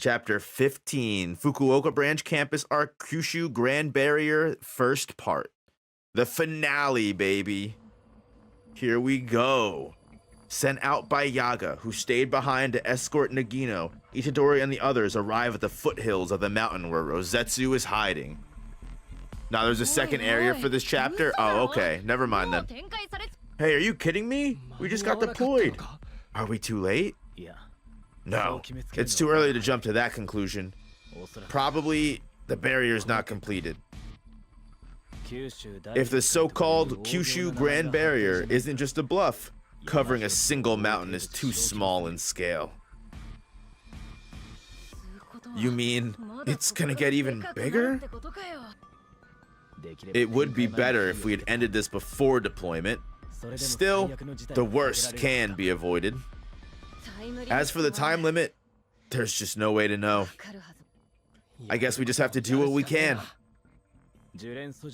Chapter 15, Fukuoka Branch Campus Arc Kyushu Grand Barrier, first part. The finale, baby. Here we go. Sent out by Yaga, who stayed behind to escort Nagino, Itadori and the others arrive at the foothills of the mountain where Rosetsu is hiding. Now there's a second area for this chapter? Oh, okay. Never mind then. Hey, are you kidding me? We just got deployed. Are we too late? No, it's too early to jump to that conclusion. Probably the barrier's not completed. If the so-called Kyushu Grand Barrier isn't just a bluff, covering a single mountain is too small in scale. You mean it's gonna get even bigger? It would be better if we had ended this before deployment. Still, the worst can be avoided. As for the time limit, there's just no way to know. I guess we just have to do what we can.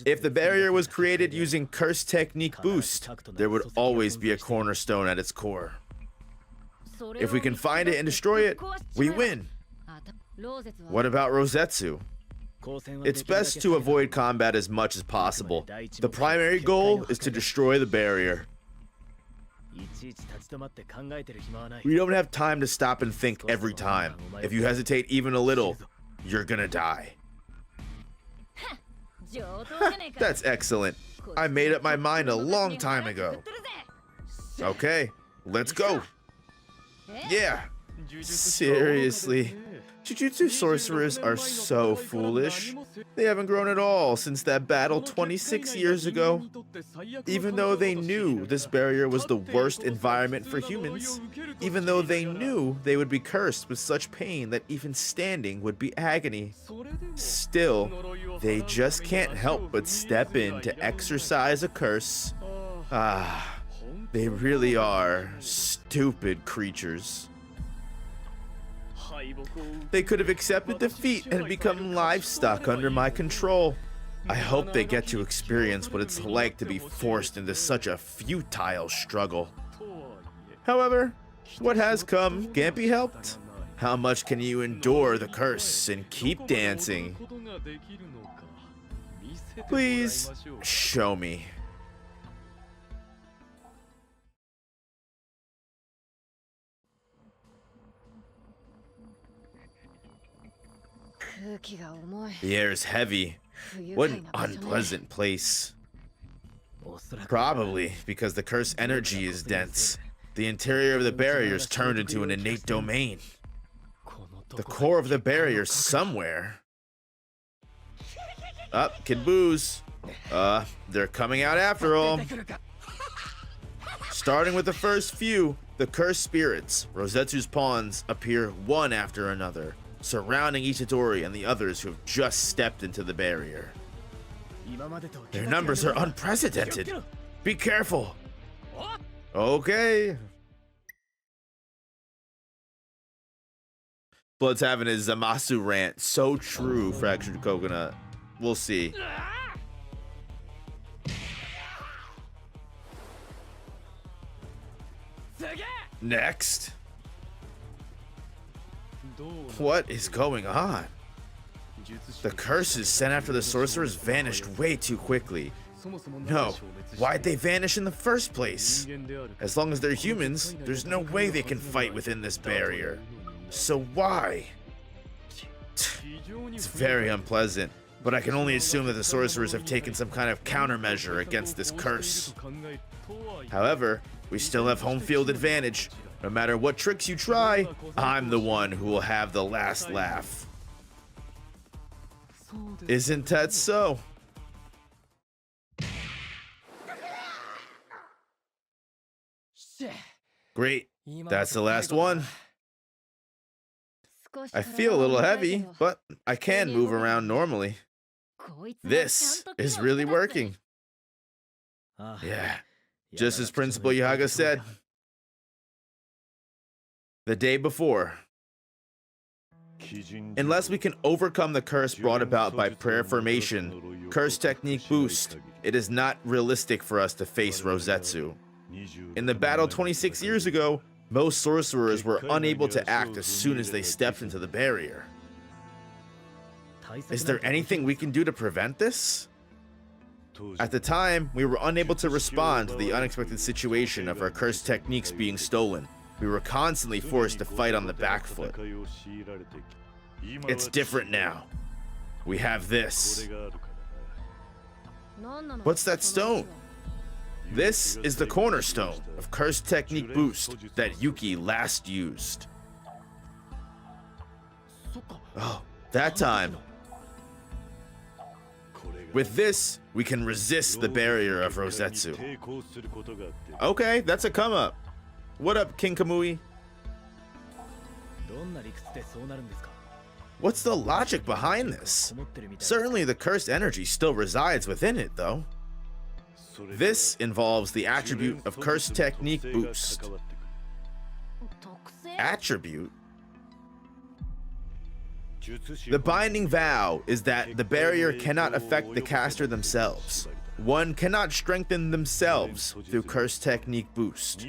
If the barrier was created using Curse Technique Boost, there would always be a cornerstone at its core. If we can find it and destroy it, we win. What about Rosetsu? It's best to avoid combat as much as possible. The primary goal is to destroy the barrier. We don't have time to stop and think every time. If you hesitate even a little, you're gonna die. That's excellent. I made up my mind a long time ago. Okay, let's go. Yeah, seriously. Jujutsu sorcerers are so foolish. They haven't grown at all since that battle 26 years ago. Even though they knew this barrier was the worst environment for humans, even though they knew they would be cursed with such pain that even standing would be agony, still, they just can't help but step in to exorcise a curse. Ah, they really are stupid creatures. They could have accepted defeat and become livestock under my control. I hope they get to experience what it's like to be forced into such a futile struggle. However, what has come can't be helped. How much can you endure the curse and keep dancing? Please, show me. The air is heavy. What an unpleasant place. Probably because the curse energy is dense. The interior of the barrier is turned into an innate domain. The core of the barrier somewhere. Up, Kid Boo's. They're coming out after all. Starting with the first few, the cursed spirits, Rosetsu's pawns, appear one after another, surrounding Itadori and the others who have just stepped into the barrier. Their numbers are unprecedented. Be careful. Okay. Blood's having his Zamasu rant. So true, Fractured Coconut. We'll see. Next. What is going on? The curses sent after the sorcerers vanished way too quickly. No, why'd they vanish in the first place? As long as they're humans, there's no way they can fight within this barrier. So why? It's very unpleasant, but I can only assume that the sorcerers have taken some kind of countermeasure against this curse. However, we still have home field advantage. No matter what tricks you try, I'm the one who will have the last laugh. Isn't that so? Great, that's the last one. I feel a little heavy, but I can move around normally. This is really working. Yeah, just as Principal Yaga said. The day before. Unless we can overcome the curse brought about by prayer formation, curse technique boost, it is not realistic for us to face Rosetsu. In the battle 26 years ago, Most sorcerers were unable to act as soon as they stepped into the barrier. Is there anything we can do to prevent this? At the time, we were unable to respond to the unexpected situation of our cursed techniques being stolen. We were constantly forced to fight on the back foot. It's different now. We have this. What's that stone? This is the cornerstone of Cursed Technique Boost that Yuki last used. Oh, that time. With this, we can resist the barrier of Rosetsu. Okay, that's a come up. What up, King Kamui? What's the logic behind this? Certainly the cursed energy still resides within it, though. This involves the attribute of Cursed Technique Boost. Attribute? The binding vow is that the barrier cannot affect the caster themselves. One cannot strengthen themselves through Cursed Technique Boost.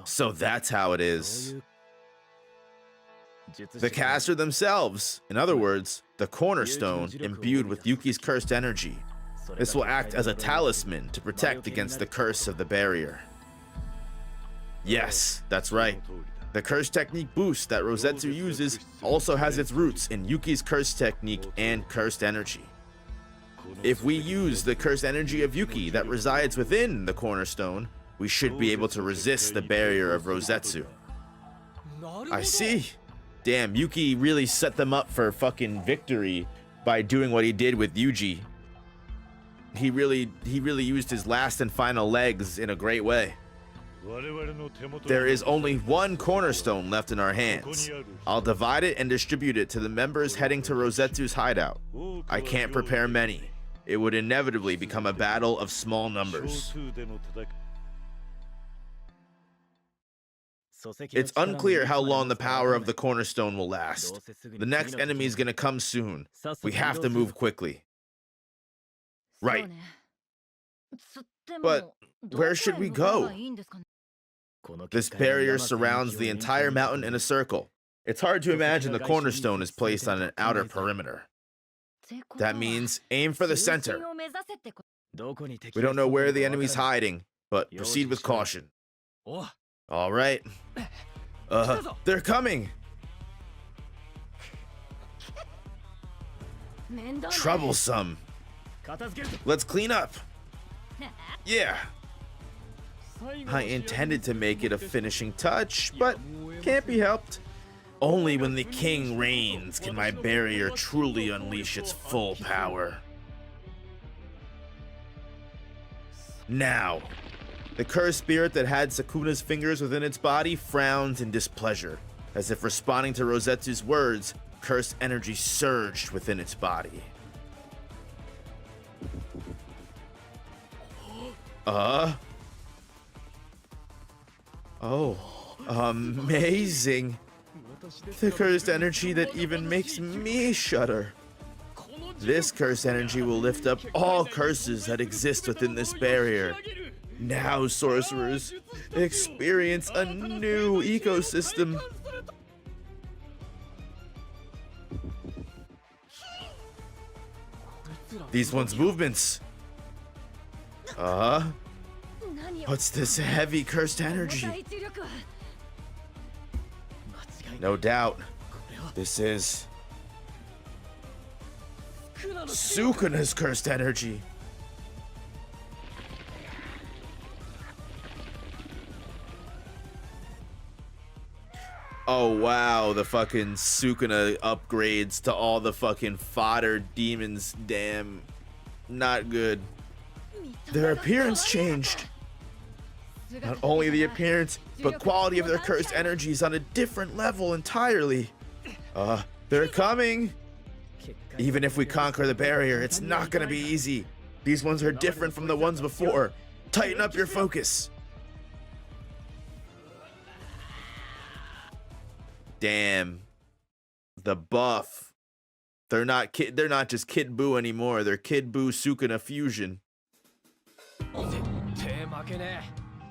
So that's how it is. The caster themselves, in other words, the cornerstone imbued with Yuki's cursed energy. This will act as a talisman to protect against the curse of the barrier. Yes, that's right. The Cursed Technique Boost that Rosetsu uses also has its roots in Yuki's Cursed Technique and Cursed Energy. If we use the Cursed Energy of Yuki that resides within the cornerstone, we should be able to resist the barrier of Rosetsu. I see. Damn, Yuki really set them up for fucking victory by doing what he did with Yuji. He really used his last and final legs in a great way. There is only one cornerstone left in our hands. I'll divide it and distribute it to the members heading to Rosetsu's hideout. I can't prepare many. It would inevitably become a battle of small numbers. It's unclear how long the power of the cornerstone will last. The next enemy is gonna come soon. We have to move quickly. Right. But where should we go? This barrier surrounds the entire mountain in a circle. It's hard to imagine the cornerstone is placed on an outer perimeter. That means aim for the center. We don't know where the enemy's hiding, but proceed with caution. All right. They're coming. Troublesome. Let's clean up. Yeah. I intended to make it a finishing touch, but can't be helped. Only when the king reigns can my barrier truly unleash its full power. Now, the cursed spirit that had Sukuna's fingers within its body frowns in displeasure. As if responding to Rosetsu's words, cursed energy surged within its body. Oh, amazing. The cursed energy that even makes me shudder. This cursed energy will lift up all curses that exist within this barrier. Now, sorcerers, experience a new ecosystem. These one's movements. What's this heavy cursed energy? No doubt, this is Sukuna's cursed energy. Oh wow, the fucking Sukuna upgrades to all the fucking fodder demons, damn, not good. Their appearance changed. Not only the appearance, but quality of their cursed energy is on a different level entirely. They're coming. Even if we conquer the barrier, it's not gonna be easy. These ones are different from the ones before. Tighten up your focus. Damn. The buff. They're not just Kid Buu anymore. They're Kid Buu Sukuna fusion.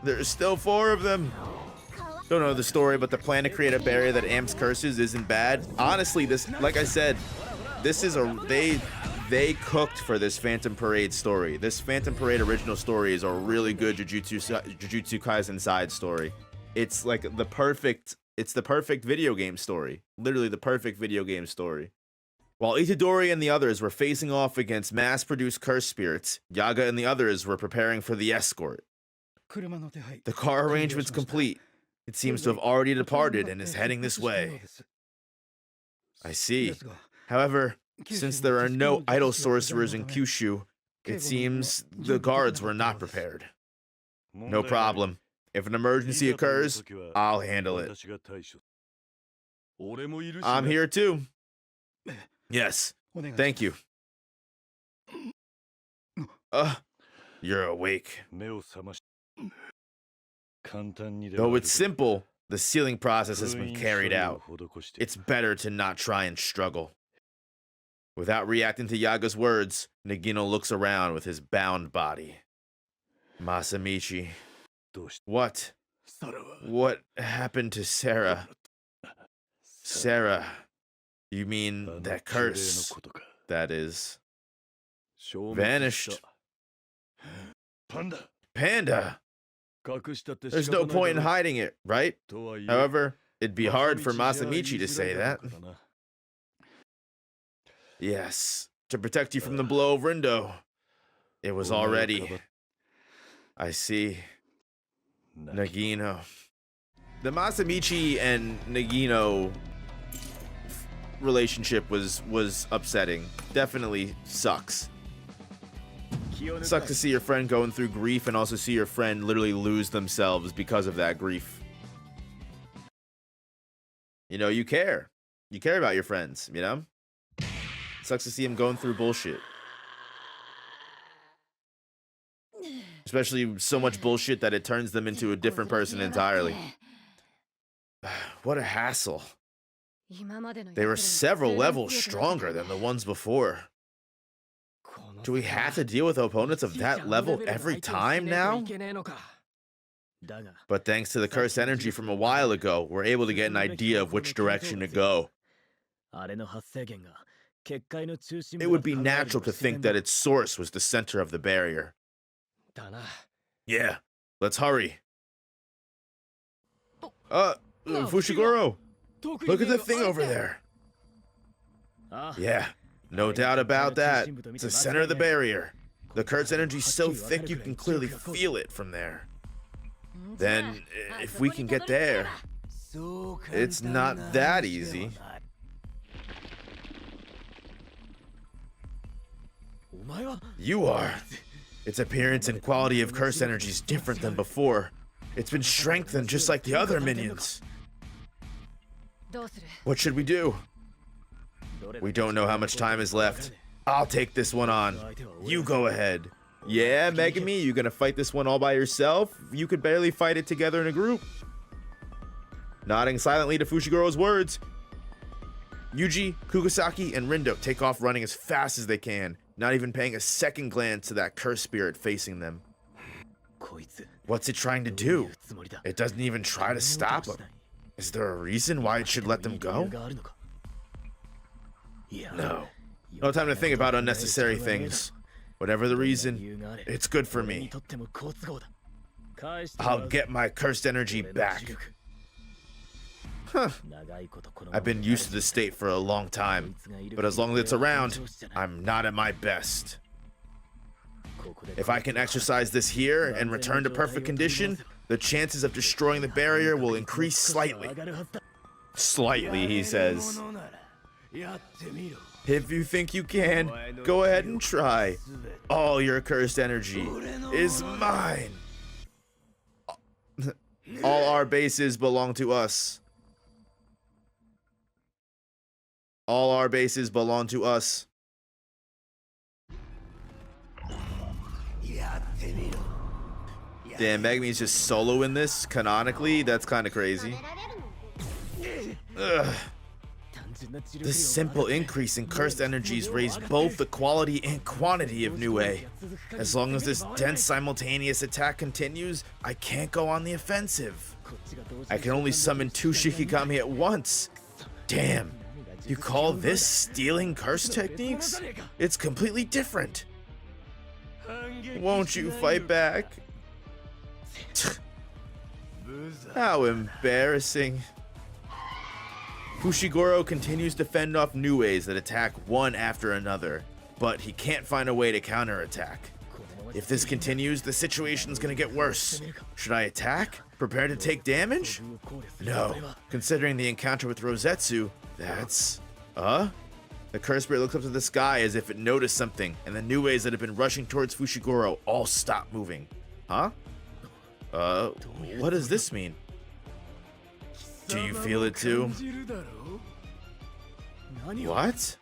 There's still 4 of them. Don't know the story, but the plan to create a barrier that amps curses isn't bad. Honestly, this, like I said, this is they cooked for this Phantom Parade story. This Phantom Parade original story is a really good Jujutsu Kaisen side story. It's like the perfect video game story. Literally the perfect video game story. While Itadori and the others were facing off against mass-produced curse spirits, Yaga and the others were preparing for the escort. The car arrangement's complete. It seems to have already departed and is heading this way. I see. However, since there are no idol sorcerers in Kyushu, it seems the guards were not prepared. No problem. If an emergency occurs, I'll handle it. I'm here too. Yes, thank you. You're awake. Though it's simple, the sealing process has been carried out. It's better to not try and struggle. Without reacting to Yaga's words, Nagino looks around with his bound body. Masamichi. What? What happened to Sarah? Sarah. You mean that curse? That is. Vanished. Panda! There's no point in hiding it, right? However, it'd be hard for Masamichi to say that. Yes, to protect you from the blow of Rindo. It was already. I see. Nagino. The Masamichi and Nagino relationship was upsetting. Definitely sucks. Sucks to see your friend going through grief and also see your friend literally lose themselves because of that grief. You know, you care. You care about your friends, you know? Sucks to see him going through bullshit. Especially so much bullshit that it turns them into a different person entirely. What a hassle. They were several levels stronger than the ones before. Do we have to deal with opponents of that level every time now? But thanks to the curse energy from a while ago, we're able to get an idea of which direction to go. It would be natural to think that its source was the center of the barrier. Yeah, let's hurry. Fushiguro, look at the thing over there. Yeah, no doubt about that. It's the center of the barrier. The curse energy's so thick you can clearly feel it from there. Then, if we can get there, it's not that easy. You are. Its appearance and quality of curse energy is different than before. It's been strengthened just like the other minions. What should we do? We don't know how much time is left. I'll take this one on. You go ahead. Yeah, Megumi, you gonna fight this one all by yourself? You could barely fight it together in a group. Nodding silently to Fushiguro's words, Yuji, Kugasaki, and Rindo take off running as fast as they can, not even paying a second glance to that cursed spirit facing them. What's it trying to do? It doesn't even try to stop them. Is there a reason why it should let them go? No. No time to think about unnecessary things. Whatever the reason, it's good for me. I'll get my cursed energy back. Huh. I've been used to this state for a long time, but as long as it's around, I'm not at my best. If I can exercise this here and return to perfect condition, the chances of destroying the barrier will increase slightly. Slightly, he says. If you think you can, go ahead and try. All your cursed energy is mine. All our bases belong to us. All our bases belong to us. Damn, Megumi's just solo in this, canonically? That's kind of crazy. Ugh. This simple increase in cursed energies raised both the quality and quantity of Nue. As long as this dense simultaneous attack continues, I can't go on the offensive. I can only summon 2 Shikigami at once. Damn, you call this stealing curse techniques? It's completely different. Won't you fight back? How embarrassing. Fushiguro continues to fend off Nues that attack one after another, but he can't find a way to counterattack. If this continues, the situation's gonna get worse. Should I attack? Prepare to take damage? No. Considering the encounter with Rosetsu, that's... The curse spirit looks up to the sky as if it noticed something, and the Nues that have been rushing towards Fushiguro all stop moving. Huh? What does this mean? Do you feel it too? What?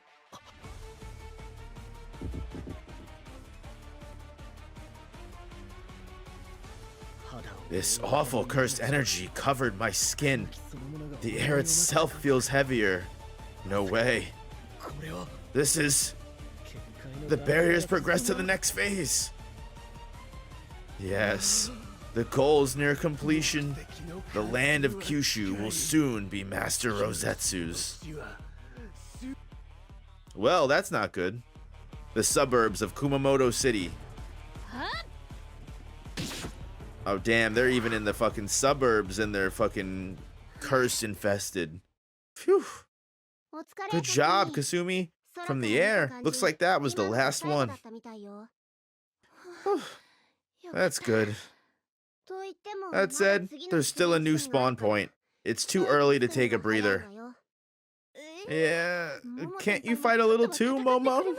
This awful cursed energy covered my skin. The air itself feels heavier. No way. This is... The barriers progress to the next phase. Yes. The goal's near completion. The land of Kyushu will soon be Master Rosetsu's. Well, that's not good. The suburbs of Kumamoto City. Oh damn, they're even in the fucking suburbs and they're fucking curse infested. Phew. Good job, Kasumi. From the air, looks like that was the last one. Whew. That's good. That said, there's still a new spawn point. It's too early to take a breather. Yeah, can't you fight a little too, Momo?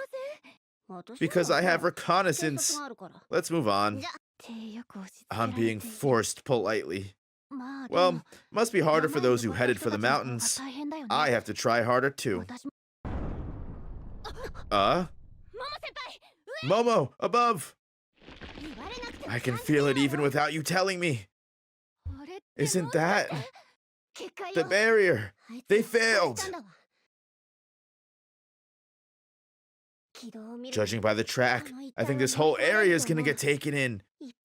Because I have reconnaissance. Let's move on. I'm being forced politely. Well, must be harder for those who headed for the mountains. I have to try harder too. Momo, above! I can feel it even without you telling me. Isn't that the barrier? They failed. Judging by the track, I think this whole area is gonna get taken in.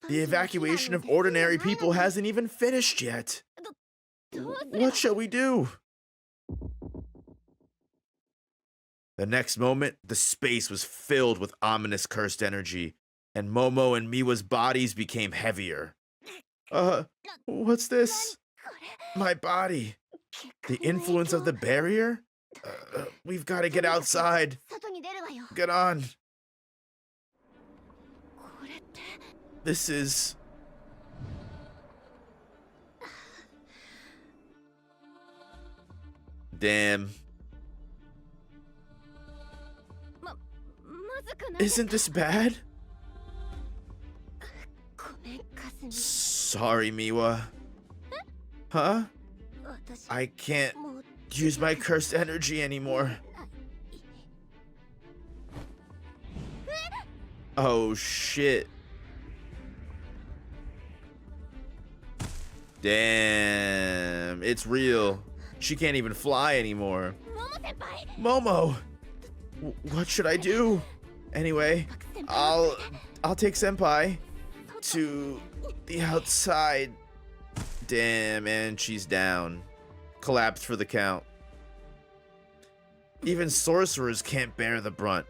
The evacuation of ordinary people hasn't even finished yet. What shall we do? The next moment, the space was filled with ominous cursed energy, and Momo and Miwa's bodies became heavier. What's this? My body. The influence of the barrier? We've got to get outside. Get on. This is... Damn. Isn't this bad? Sorry, Miwa. Huh? I can't use my cursed energy anymore. Oh shit. Damn, it's real. She can't even fly anymore. Momo! What should I do? Anyway, I'll take Senpai to the outside. Damn, and she's down. Collapsed for the count. Even sorcerers can't bear the brunt.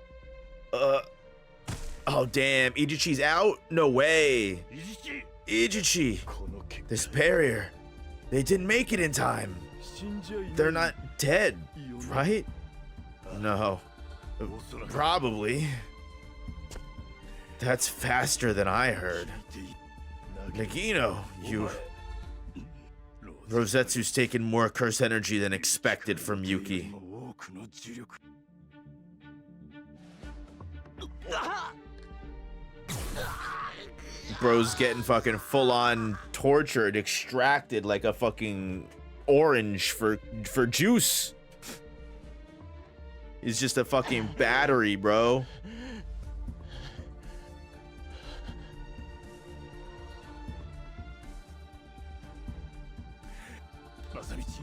Oh damn, Ijichi's out? No way. Ijichi, this barrier, they didn't make it in time. They're not dead, right? No, probably. That's faster than I heard. Nagino, you... Rosetsu's taken more curse energy than expected from Yuki. Bro's getting fucking full-on tortured, extracted like a fucking orange for juice. He's just a fucking battery, bro.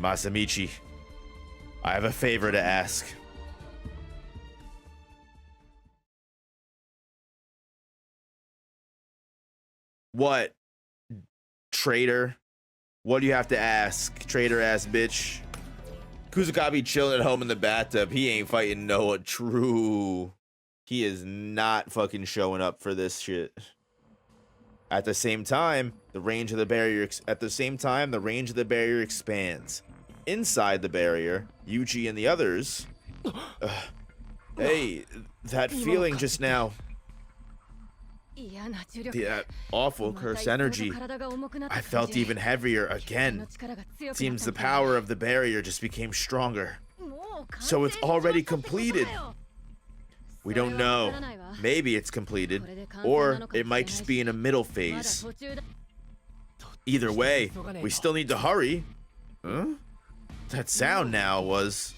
Masamichi. I have a favor to ask. What? Traitor? What do you have to ask, traitor ass bitch? Kusakabe chilling at home in the bathtub. He ain't fighting Noah. True. He is not fucking showing up for this shit. At the same time, the range of the barrier expands. Inside the barrier, Yuji and the others. Hey, that feeling just now. That awful cursed energy. I felt even heavier again. Seems the power of the barrier just became stronger. So it's already completed. We don't know. Maybe it's completed, or it might just be in a middle phase. Either way, we still need to hurry. Huh? That sound now was...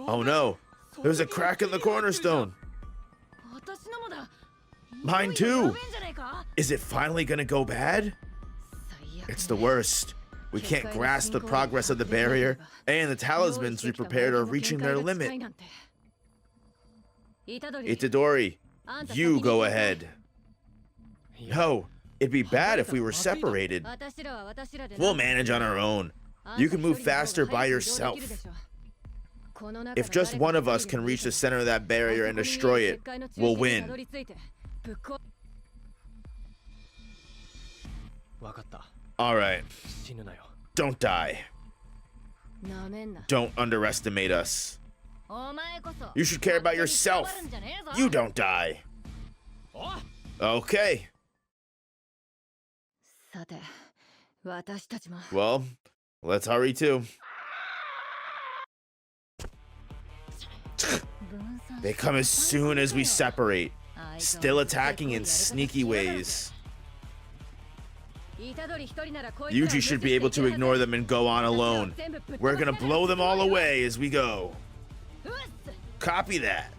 Oh no, there's a crack in the cornerstone. Mine too. Is it finally gonna go bad? It's the worst. We can't grasp the progress of the barrier, and the talismans we prepared are reaching their limit. Itadori, you go ahead. No, it'd be bad if we were separated. We'll manage on our own. You can move faster by yourself. If just one of us can reach the center of that barrier and destroy it, we'll win. Alright. Don't die. Don't underestimate us. You should care about yourself. You don't die. Okay. Well, let's hurry too. They come as soon as we separate, still attacking in sneaky ways. Yuji should be able to ignore them and go on alone. We're gonna blow them all away as we go. Copy that.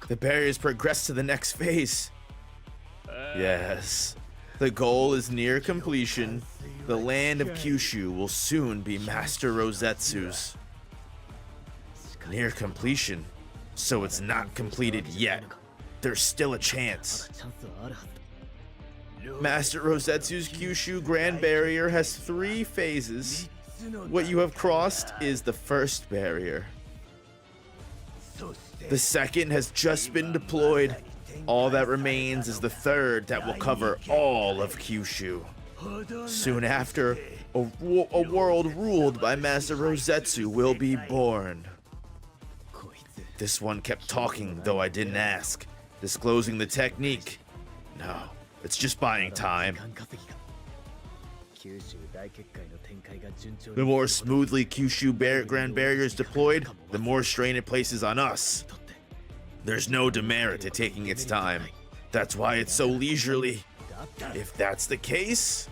The barriers progress to the next phase. Yes. The goal is near completion. The land of Kyushu will soon be Master Rosetsu's. Near completion, so it's not completed yet. There's still a chance. Master Rosetsu's Kyushu Grand Barrier has 3 phases. What you have crossed is the first barrier. The second has just been deployed. All that remains is the third that will cover all of Kyushu. Soon after, a world ruled by Master Rosetsu will be born. This one kept talking, though I didn't ask, disclosing the technique. No, it's just buying time. The more smoothly Kyushu Grand Barrier is deployed, the more strain it places on us. There's no demerit to taking its time. That's why it's so leisurely. If that's the case,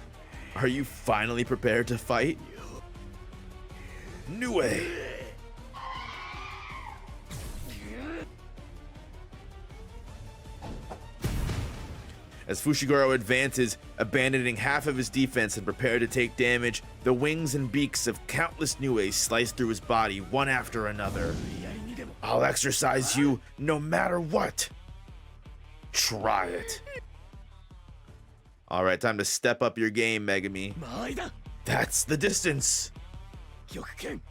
are you finally prepared to fight? Nue! As Fushiguro advances, abandoning half of his defense and prepared to take damage, the wings and beaks of countless Nues slice through his body one after another. I'll exercise you no matter what. Try it. Alright, time to step up your game, Megumi. That's the distance.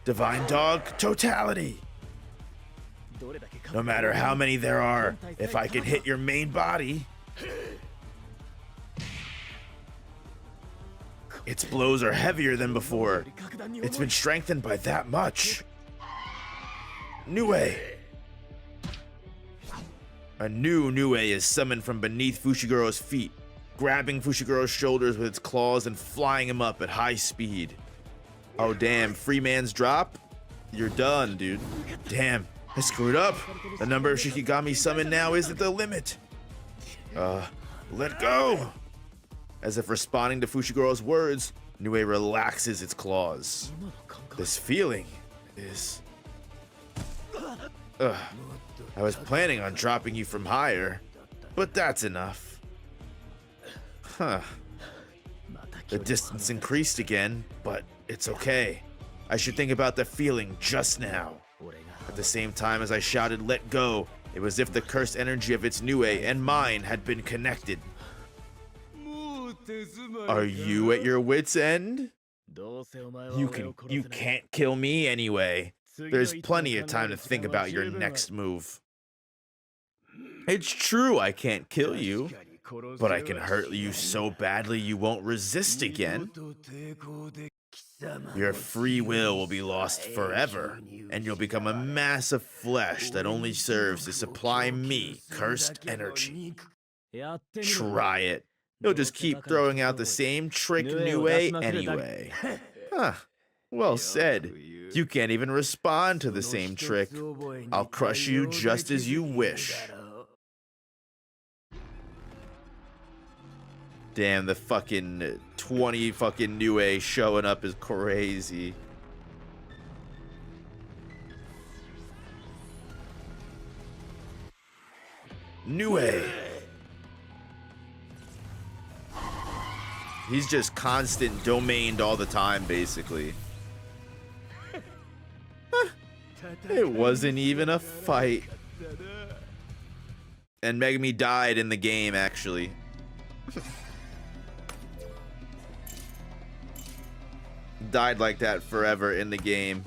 Divine Dog, totality. No matter how many there are, if I can hit your main body. Its blows are heavier than before. It's been strengthened by that much. Nue. A new Nue is summoned from beneath Fushiguro's feet, grabbing Fushiguro's shoulders with its claws and flying him up at high speed. Oh damn, free man's drop? You're done, dude. Damn, I screwed up. The number of Shikigami summoned now isn't the limit. Let go! As if responding to Fushiguro's words, Nue relaxes its claws. This feeling is... I was planning on dropping you from higher, but that's enough. Huh. The distance increased again, but it's okay. I should think about the feeling just now. At the same time as I shouted, "Let go," it was as if the cursed energy of its Nue and mine had been connected. Are you at your wit's end? You can't kill me anyway. There's plenty of time to think about your next move. It's true I can't kill you, but I can hurt you so badly you won't resist again. Your free will be lost forever, and you'll become a mass of flesh that only serves to supply me cursed energy. Try it. You'll just keep throwing out the same trick Nue anyway. Huh. Well said. You can't even respond to the same trick. I'll crush you just as you wish. Damn, the fucking 20 fucking Nue showing up is crazy. Nue. He's just constant domained all the time, basically. It wasn't even a fight. And Megumi died in the game, actually. Died like that forever in the game.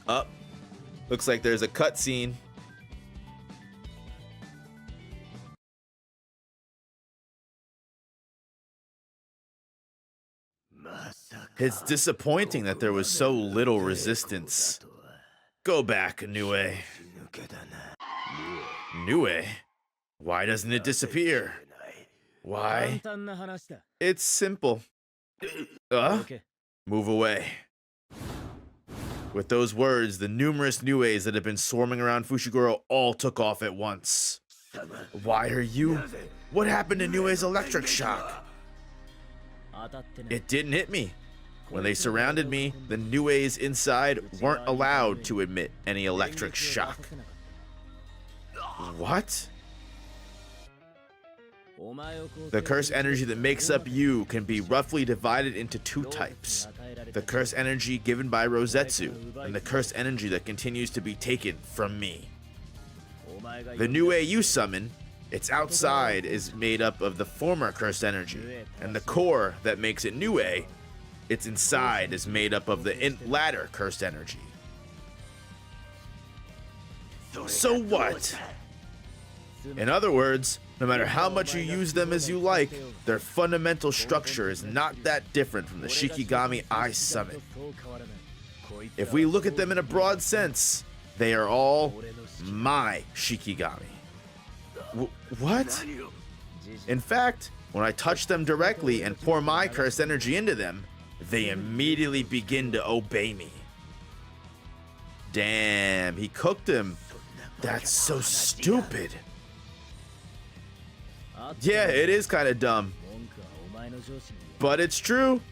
Up. Looks like there's a cutscene. It's disappointing that there was so little resistance. Go back, Nue. Nue? Why doesn't it disappear? Why? It's simple. Move away. With those words, the numerous Nues that had been swarming around Fushiguro all took off at once. Why are you? What happened to Nue's electric shock? It didn't hit me. When they surrounded me, the Nues inside weren't allowed to emit any electric shock. What? The curse energy that makes up you can be roughly divided into two types. The curse energy given by Rosetsu, and the curse energy that continues to be taken from me. The Nue you summon, its outside is made up of the former cursed energy, and the core that makes it Nue, its inside is made up of the latter cursed energy. So what? In other words, no matter how much you use them as you like, their fundamental structure is not that different from the Shikigami I summon. If we look at them in a broad sense, they are all my Shikigami. What? In fact, when I touch them directly and pour my cursed energy into them, they immediately begin to obey me. Damn, he cooked him. That's so stupid. Yeah, it is kind of dumb. But it's true.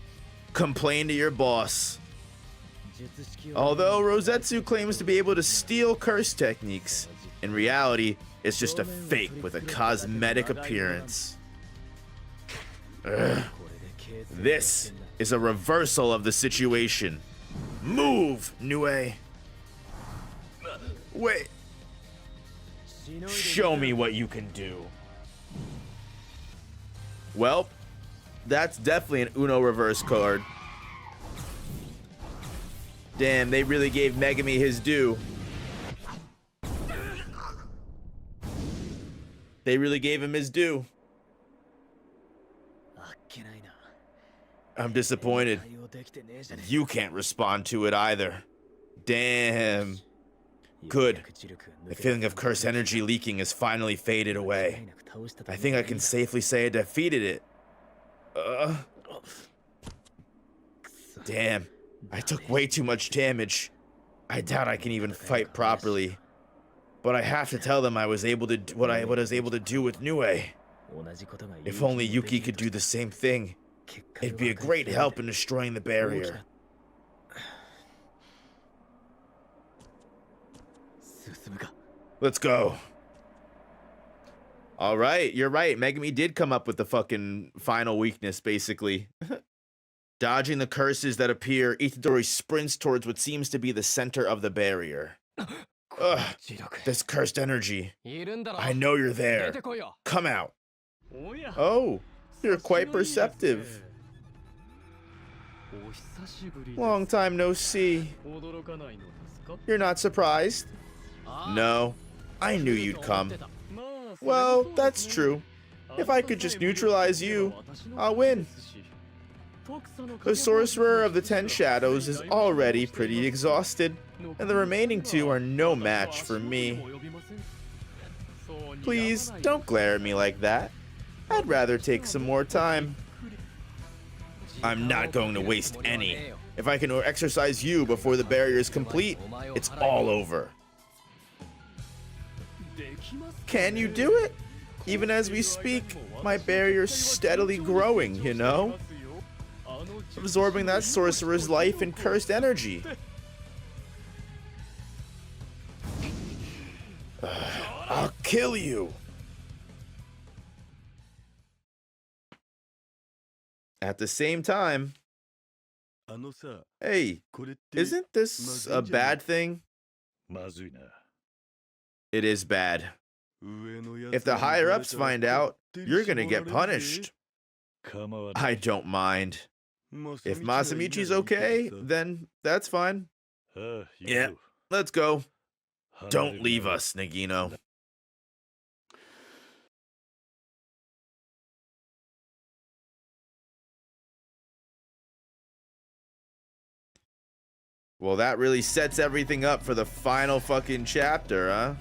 Complain to your boss. Although Rosetsu claims to be able to steal curse techniques, in reality, it's just a fake with a cosmetic appearance. Ugh. This is a reversal of the situation. Move, Nue. Wait. Show me what you can do. Well, that's definitely an Uno reverse card. Damn, they really gave Megumi his due. They really gave him his due. I'm disappointed. You can't respond to it either. Damn. Good. The feeling of curse energy leaking has finally faded away. I think I can safely say I defeated it. Damn. I took way too much damage. I doubt I can even fight properly. But I have to tell them I was able to what I was able to do with Nue. If only Yuki could do the same thing. It'd be a great help in destroying the barrier. Let's go. All right, you're right. Megumi did come up with the fucking final weakness, basically. Dodging the curses that appear, Itadori sprints towards what seems to be the center of the barrier. Ugh, this cursed energy. I know you're there. Come out. Oh, you're quite perceptive. Long time no see. You're not surprised? No, I knew you'd come. Well, that's true. If I could just neutralize you, I'll win. The Sorcerer of the Ten Shadows is already pretty exhausted, and the remaining two are no match for me. Please, don't glare at me like that. I'd rather take some more time. I'm not going to waste any. If I can exercise you before the barrier is complete, it's all over. Can you do it? Even as we speak, my barrier's steadily growing, you know? Absorbing that sorcerer's life and cursed energy. I'll kill you. At the same time, hey, isn't this a bad thing? It is bad. If the higher-ups find out, you're gonna get punished. I don't mind. If Masamichi's okay, then that's fine. Yeah, let's go. Don't leave us, Nagino. Well, that really sets everything up for the final fucking chapter, huh?